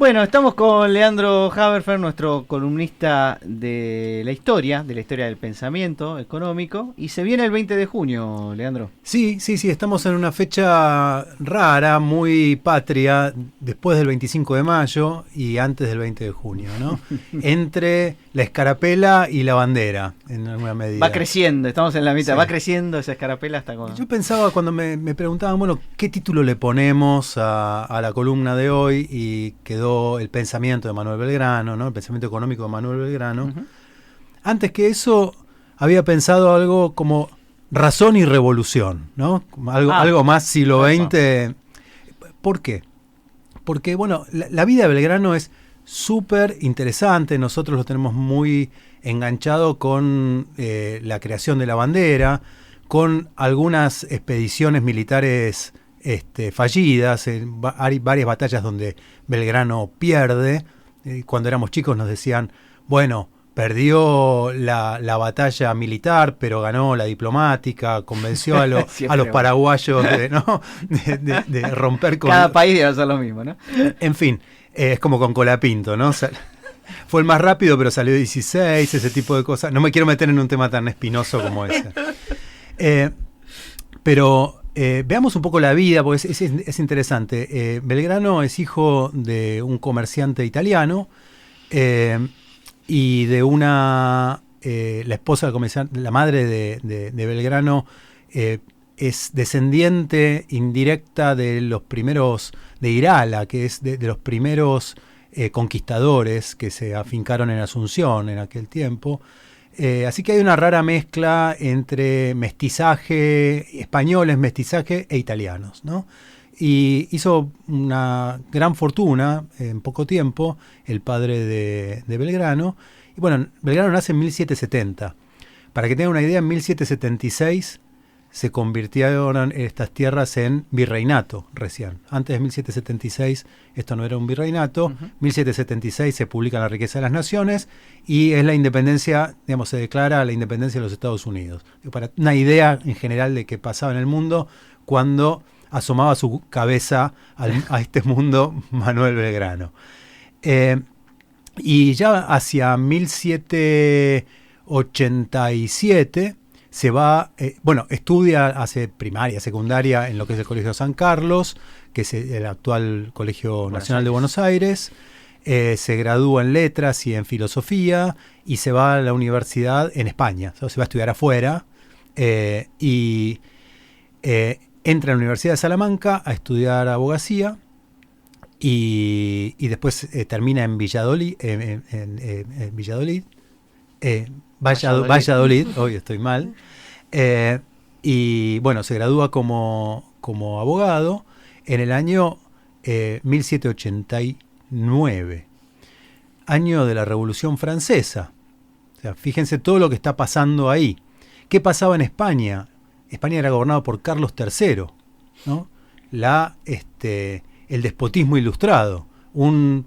Bueno, estamos con Leandro Haberfer, nuestro columnista de la historia del pensamiento económico, y se viene el 20 de junio, Leandro. Sí, estamos en una fecha rara, muy patria, después del 25 de mayo y antes del 20 de junio, ¿no? Entre la escarapela y la bandera, en alguna medida. Va creciendo, estamos en la mitad, Sí. Va creciendo esa escarapela hasta con... Yo pensaba cuando me preguntaban, bueno, ¿qué título le ponemos a la columna de hoy? Y quedó el pensamiento de Manuel Belgrano, ¿no? El pensamiento económico de Manuel Belgrano. Uh-huh. Antes que eso, había pensado algo como razón y revolución, ¿no? Algo más siglo XX. ¿Por qué? Porque, bueno, la vida de Belgrano es súper interesante. Nosotros lo tenemos muy enganchado con la creación de la bandera, con algunas expediciones militares fallidas. Hay varias batallas donde Belgrano pierde. Cuando éramos chicos nos decían, bueno, perdió la batalla militar, pero ganó la diplomática, convenció a los paraguayos de romper con... Cada país debe hacer lo mismo, ¿no? En fin, es como con Colapinto, ¿no? Fue el más rápido, pero salió 16, ese tipo de cosas. No me quiero meter en un tema tan espinoso como ese. Pero veamos un poco la vida, porque es interesante. Belgrano es hijo de un comerciante italiano y de una... la esposa del comerciante, la madre de Belgrano, es descendiente indirecta de los primeros, de Irala, que es de los primeros conquistadores que se afincaron en Asunción en aquel tiempo. Así que hay una rara mezcla entre mestizaje, españoles, mestizaje e italianos, ¿no? Y hizo una gran fortuna en poco tiempo, el padre de Belgrano. Y bueno, Belgrano nace en 1770. Para que tengan una idea, en 1776 se convirtieron estas tierras en virreinato recién. Antes de 1776 esto no era un virreinato. Uh-huh. 1776 se publica La riqueza de las naciones y es la independencia, digamos, se declara la independencia de los Estados Unidos. Para una idea en general de qué pasaba en el mundo cuando asomaba su cabeza a este mundo Manuel Belgrano. Y ya hacia 1787 se va, estudia, hace primaria, secundaria en lo que es el Colegio San Carlos, que es el actual Colegio Nacional de Buenos Aires. Se gradúa en letras y en filosofía y se va a la universidad en España. O sea, se va a estudiar afuera y entra a la Universidad de Salamanca a estudiar abogacía y después termina en Valladolid, hoy estoy mal. Y bueno, se gradúa como abogado en el año 1789, año de la Revolución Francesa. O sea, fíjense todo lo que está pasando ahí. ¿Qué pasaba en España? España era gobernado por Carlos III, ¿no? El despotismo ilustrado, un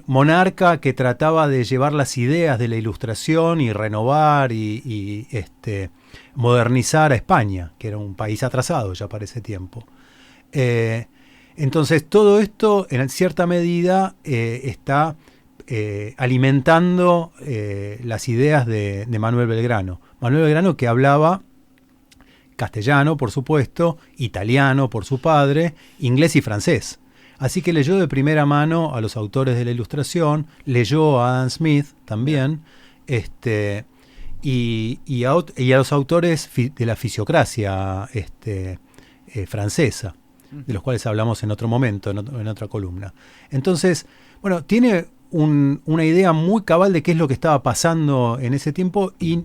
monarca que trataba de llevar las ideas de la Ilustración y renovar y modernizar a España, que era un país atrasado ya para ese tiempo. Entonces todo esto en cierta medida está alimentando las ideas de Manuel Belgrano. Manuel Belgrano, que hablaba castellano, por supuesto, italiano por su padre, inglés y francés. Así que leyó de primera mano a los autores de la Ilustración, leyó a Adam Smith también, y a los autores de la fisiocracia francesa, de los cuales hablamos en otro momento, en otra columna. Entonces, bueno, tiene una idea muy cabal de qué es lo que estaba pasando en ese tiempo y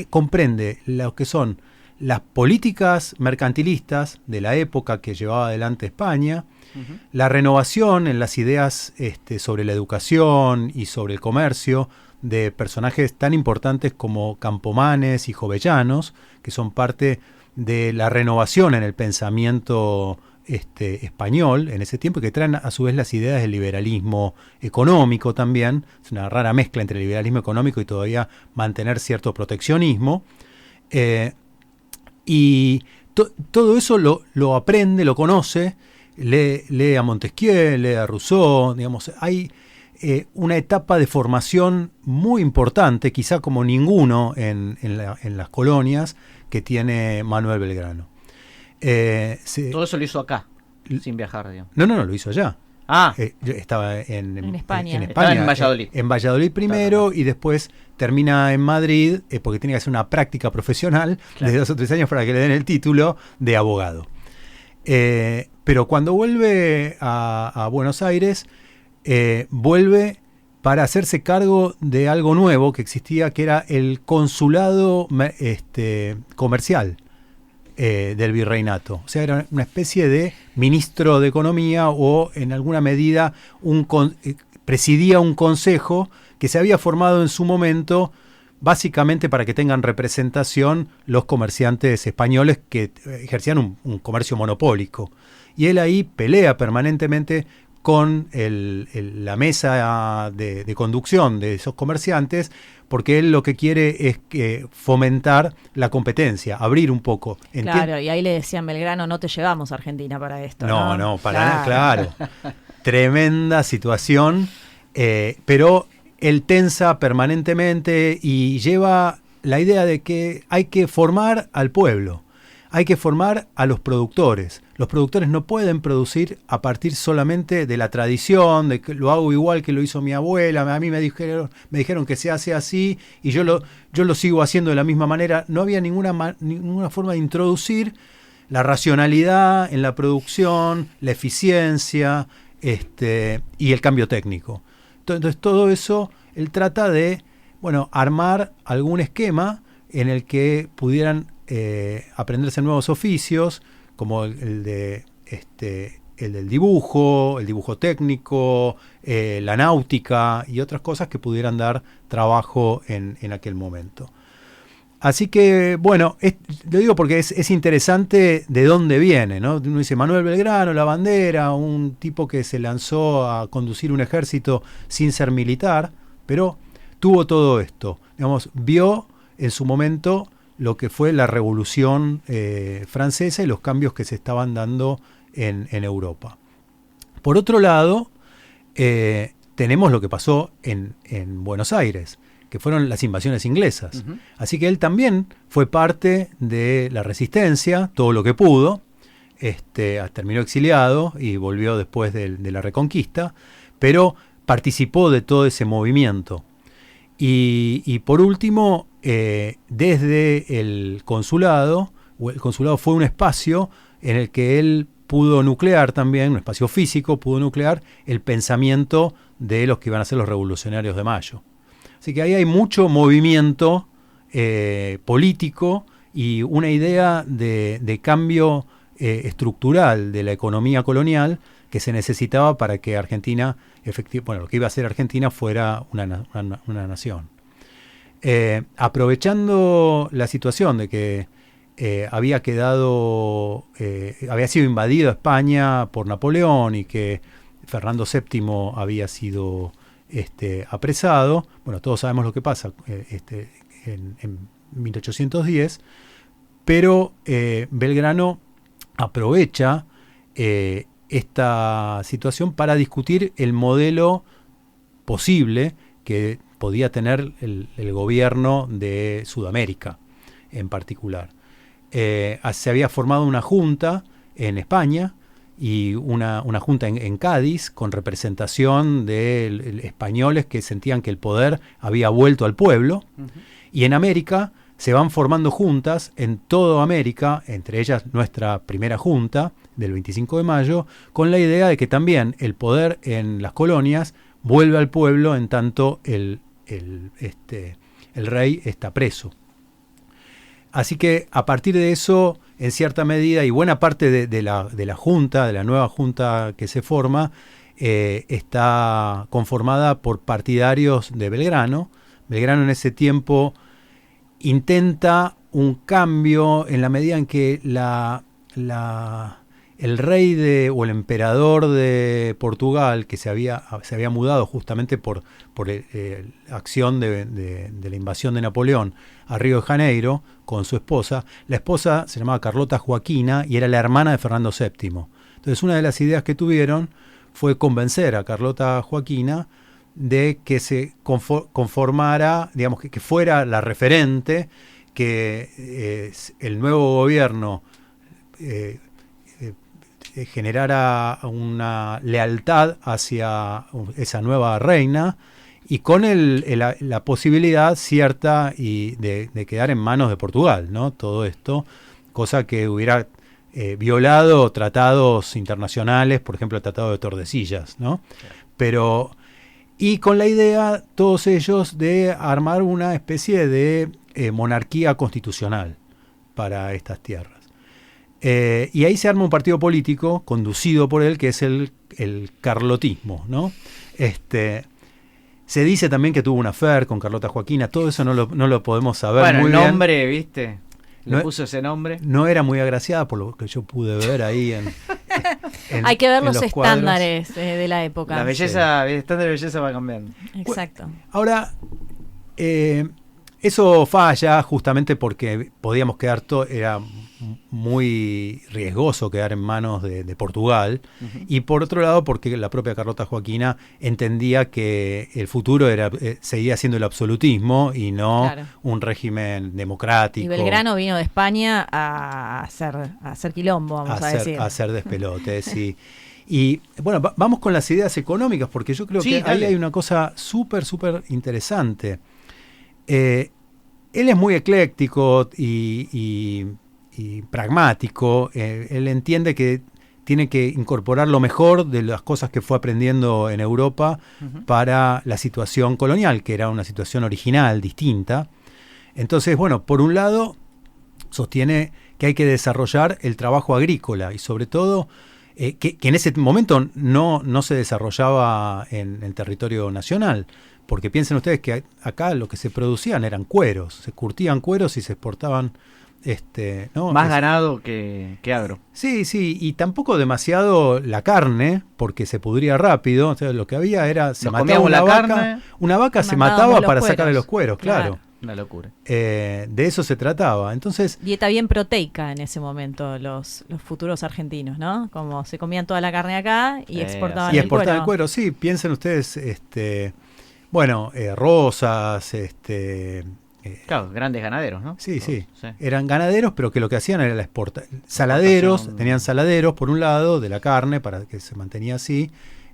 comprende lo que son las políticas mercantilistas de la época que llevaba adelante España, uh-huh. La renovación en las ideas sobre la educación y sobre el comercio de personajes tan importantes como Campomanes y Jovellanos, que son parte de la renovación en el pensamiento español en ese tiempo, que traen a su vez las ideas del liberalismo económico también. Es una rara mezcla entre el liberalismo económico y todavía mantener cierto proteccionismo. Y todo eso lo aprende, lo conoce lee a Montesquieu, lee a Rousseau, digamos, hay una etapa de formación muy importante, quizá como ninguno en las colonias, que tiene Manuel Belgrano. Todo eso lo hizo acá, sin viajar, digamos. No, lo hizo allá. Yo estaba en España. Estaba en Valladolid. En Valladolid primero, y después termina en Madrid, porque tiene que hacer una práctica profesional de 2 o 3 años para que le den el título de abogado. Pero cuando vuelve a Buenos Aires, vuelve para hacerse cargo de algo nuevo que existía, que era el consulado comercial del virreinato. O sea, era una especie de ministro de Economía, o en alguna medida presidía un consejo que se había formado en su momento básicamente para que tengan representación los comerciantes españoles que ejercían un comercio monopólico. Y él ahí pelea permanentemente con la mesa de conducción de esos comerciantes, porque él lo que quiere es fomentar la competencia, abrir un poco. Claro, y ahí le decían: Belgrano, no te llevamos a Argentina para esto. No, para nada, claro. Tremenda situación, pero él tensa permanentemente y lleva la idea de que hay que formar al pueblo. Hay que formar a los productores. Los productores no pueden producir a partir solamente de la tradición, de que lo hago igual que lo hizo mi abuela. A mí me dijeron que se hace así y yo lo sigo haciendo de la misma manera. No había ninguna forma de introducir la racionalidad en la producción, la eficiencia y el cambio técnico. Entonces todo eso él trata de armar algún esquema en el que pudieran aprenderse nuevos oficios, como el del dibujo, el dibujo técnico, la náutica y otras cosas que pudieran dar trabajo en aquel momento. Así que, lo digo porque es interesante de dónde viene, ¿no? Uno dice Manuel Belgrano, la bandera, un tipo que se lanzó a conducir un ejército sin ser militar, pero tuvo todo esto. Digamos, vio en su momento lo que fue la Revolución Francesa y los cambios que se estaban dando en Europa. Por otro lado, tenemos lo que pasó en Buenos Aires, que fueron las invasiones inglesas. Uh-huh. Así que él también fue parte de la resistencia, todo lo que pudo. Terminó exiliado y volvió después de la Reconquista, pero participó de todo ese movimiento. Y por último, desde el consulado fue un espacio en el que él pudo nuclear también, un espacio físico, pudo nuclear el pensamiento de los que iban a ser los revolucionarios de Mayo. Así que ahí hay mucho movimiento político y una idea de cambio estructural de la economía colonial que se necesitaba para que Argentina, lo que iba a ser Argentina fuera una nación. Aprovechando la situación de que había sido invadido España por Napoleón y que Fernando VII había sido apresado, todos sabemos lo que pasa en 1810, pero Belgrano aprovecha esta situación para discutir el modelo posible que podía tener el gobierno de Sudamérica en particular. Se había formado una junta en España y una junta en Cádiz con representación de españoles que sentían que el poder había vuelto al pueblo. Uh-huh. Y en América se van formando juntas en toda América, entre ellas nuestra primera junta del 25 de mayo, con la idea de que también el poder en las colonias vuelve al pueblo en tanto el rey está preso. Así que a partir de eso, en cierta medida, y buena parte de la junta, de la nueva junta que se forma, está conformada por partidarios de Belgrano. Belgrano en ese tiempo intenta un cambio en la medida en que el rey o el emperador de Portugal, que se había mudado justamente por acción de la invasión de Napoleón a Río de Janeiro con su esposa. La esposa se llamaba Carlota Joaquina y era la hermana de Fernando VII. Entonces una de las ideas que tuvieron fue convencer a Carlota Joaquina de que se conformara, digamos, que fuera la referente, que el nuevo gobierno generara una lealtad hacia esa nueva reina y con la posibilidad cierta de quedar en manos de Portugal, ¿no? Todo esto, cosa que hubiera violado tratados internacionales, por ejemplo el Tratado de Tordesillas, ¿no? Y con la idea, todos ellos, de armar una especie de monarquía constitucional para estas tierras. Y ahí se arma un partido político conducido por él, que es el carlotismo, ¿no? Se dice también que tuvo una affair con Carlota Joaquina, todo eso no lo podemos saber bueno, muy el bien. nombre, ¿viste? Le puso ese nombre. No era muy agraciada por lo que yo pude ver ahí en hay que ver los cuadros. estándares de la época. La belleza, el estándar de belleza va cambiando. Exacto. Ahora, eso falla justamente porque podíamos quedar era muy riesgoso quedar en manos de Portugal, y por otro lado porque la propia Carlota Joaquina entendía que el futuro seguía siendo el absolutismo y no un régimen democrático. Y Belgrano vino de España a hacer quilombo, vamos a decir. A hacer despelotes, sí. Y bueno, vamos con las ideas económicas, porque yo creo que ahí hay una cosa súper interesante. Él es muy ecléctico y pragmático. Él entiende que tiene que incorporar lo mejor de las cosas que fue aprendiendo en Europa para la situación colonial, que era una situación original, distinta. Entonces, bueno, por un lado, sostiene que hay que desarrollar el trabajo agrícola y sobre todo que en ese momento no se desarrollaba en el territorio nacional. Porque piensen ustedes que acá lo que se producían eran cueros, se curtían cueros y se exportaban, ¿no? Más ganado que agro. Sí, y tampoco demasiado la carne, porque se pudría rápido. O sea, lo que había era, se mataba una vaca se mataba para sacarle los cueros, claro. Una locura. De eso se trataba. Entonces, dieta bien proteica en ese momento los futuros argentinos, ¿no? Como se comían toda la carne acá y exportaban el cuero. El cuero, sí, piensen ustedes, Rosas, claro, grandes ganaderos, ¿no? Sí. Eran ganaderos, pero que lo que hacían era la saladeros, tenían saladeros por un lado de la carne para que se mantenía así,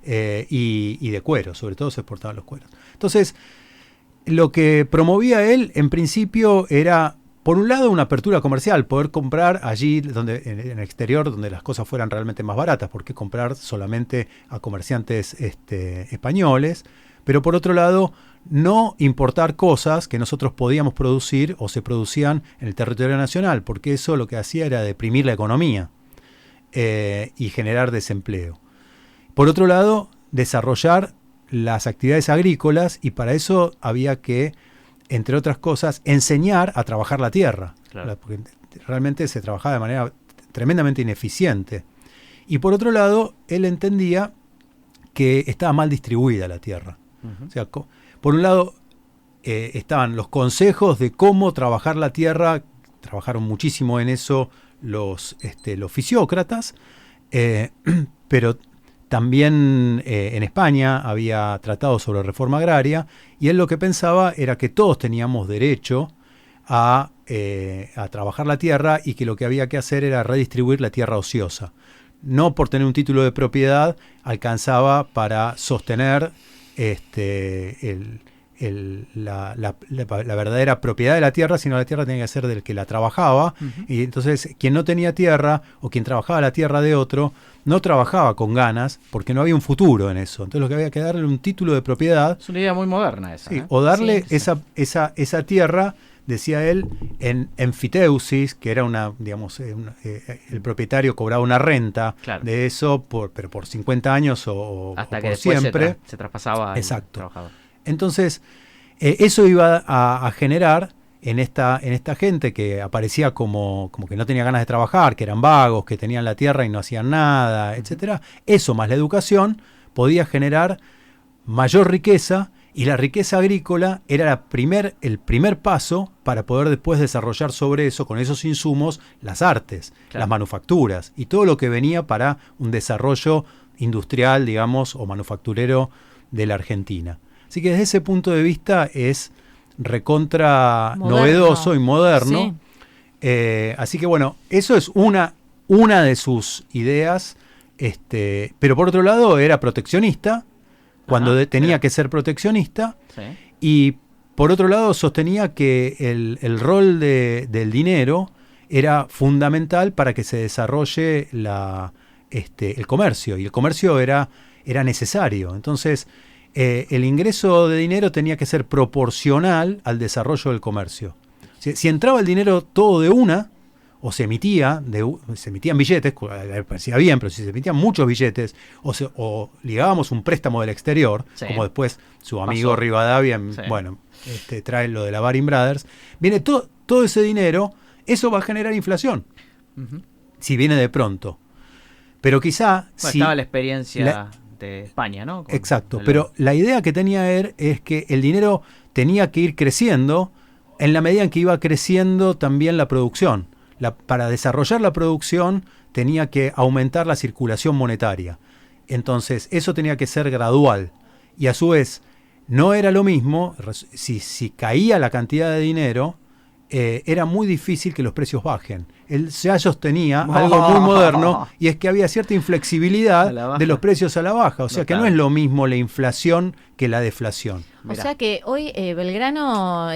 y de cuero, sobre todo se exportaban los cueros. Entonces, lo que promovía él en principio era, por un lado, una apertura comercial, poder comprar allí en el exterior donde las cosas fueran realmente más baratas, porque comprar solamente a comerciantes españoles. Pero por otro lado, no importar cosas que nosotros podíamos producir o se producían en el territorio nacional, porque eso lo que hacía era deprimir la economía y generar desempleo. Por otro lado, desarrollar las actividades agrícolas, y para eso había que, entre otras cosas, enseñar a trabajar la tierra, porque realmente se trabajaba de manera tremendamente ineficiente. Y por otro lado, él entendía que estaba mal distribuida la tierra. O sea, por un lado estaban los consejos de cómo trabajar la tierra, trabajaron muchísimo en eso los fisiócratas, pero también en España había tratado sobre reforma agraria, y él lo que pensaba era que todos teníamos derecho a trabajar la tierra, y que lo que había que hacer era redistribuir la tierra ociosa. No por tener un título de propiedad alcanzaba para sostener la verdadera propiedad de la tierra, sino la tierra tenía que ser del que la trabajaba. Y entonces quien no tenía tierra o quien trabajaba la tierra de otro no trabajaba con ganas, porque no había un futuro en eso. Entonces lo que había que darle un título de propiedad. Es una idea muy moderna esa. Sí, o darle esa tierra, decía él, en enfiteusis, que era el propietario cobraba una renta de eso, pero por 50 años o hasta o que por después siempre. se traspasaba al trabajador. Entonces, eso iba a generar en esta gente que aparecía como que no tenía ganas de trabajar, que eran vagos, que tenían la tierra y no hacían nada, etcétera. Eso más la educación podía generar mayor riqueza Y la riqueza agrícola era el primer paso para poder después desarrollar sobre eso, con esos insumos, las artes, Claro. las manufacturas y todo lo que venía para un desarrollo industrial, digamos, o manufacturero de la Argentina. Así que desde ese punto de vista es recontra Moderno. novedoso y moderno. Así que bueno, eso es una de sus ideas, pero por otro lado era proteccionista, cuando tenía mira. que ser proteccionista, Sí. y por otro lado sostenía que el rol del dinero era fundamental para que se desarrolle el comercio, y el comercio era necesario. Entonces, el ingreso de dinero tenía que ser proporcional al desarrollo del comercio. Si entraba el dinero todo de una, o se emitían billetes, parecía bien, pero si se emitían muchos billetes, o ligábamos un préstamo del exterior, Sí. como después su amigo Pasó. Rivadavia, Sí. bueno, trae lo de la Baring Brothers, viene todo ese dinero, eso va a generar inflación, Ujú. si viene de pronto. Pero quizá... Bueno, si estaba la experiencia la- de España, ¿no? Con Exacto, el- pero la idea que tenía él es que el dinero tenía que ir creciendo en la medida en que iba creciendo también la producción. Para desarrollar la producción tenía que aumentar la circulación monetaria. Entonces, eso tenía que ser gradual. Y a su vez, no era lo mismo, si caía la cantidad de dinero, era muy difícil que los precios bajen. Él ya sostenía algo muy moderno, y es que había cierta A la inflexibilidad baja. de los precios a la baja. O sea que no Notable. es lo mismo la inflación que la deflación. Mirá. O sea que hoy Belgrano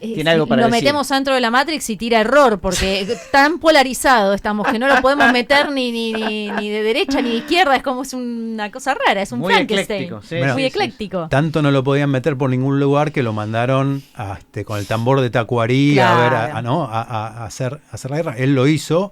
Tiene algo para lo decir. metemos dentro de la Matrix y tira error, porque tan polarizado estamos que no lo podemos meter ni de derecha ni de izquierda, es una cosa rara, es un Muy Frankenstein. ecléctico, sí, Bueno, Muy sí, ecléctico. Tanto no lo podían meter por ningún lugar que lo mandaron con el tambor de Tacuarí Claro. a hacer la guerra. Él lo hizo,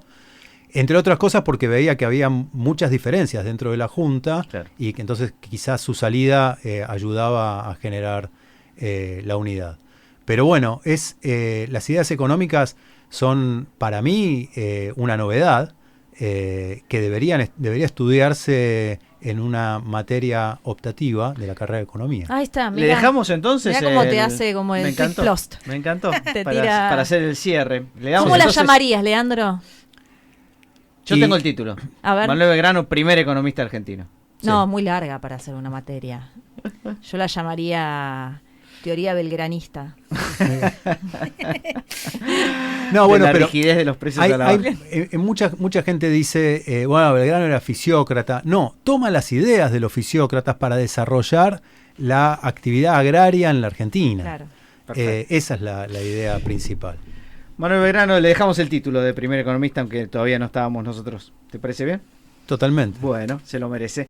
entre otras cosas porque veía que había muchas diferencias dentro de la Junta, Claro. y que entonces quizás su salida ayudaba a generar la unidad. Pero bueno, las ideas económicas son para mí una novedad que debería estudiarse en una materia optativa de la carrera de economía. Ahí está, ¿Le mira. dejamos entonces? Mirá cómo te hace como el Me encantó. Quick Lost. Me encantó. Te para, tira- para hacer el cierre. Le damos ¿Cómo la entonces- llamarías, Leandro? Yo Y- tengo el título. A ver. Manuel Belgrano, primer economista argentino. No, Sí. muy larga para hacer una materia. Yo la llamaría teoría belgranista. No, De bueno, la pero rigidez de los precios a la baja. mucha gente dice, bueno, Belgrano era fisiócrata. No, toma las ideas de los fisiócratas para desarrollar la actividad agraria en la Argentina. Claro. Perfecto. Esa es la idea principal. Manuel Belgrano, le dejamos el título de primer economista, aunque todavía no estábamos nosotros. ¿Te parece bien? Totalmente. Bueno, se lo merece.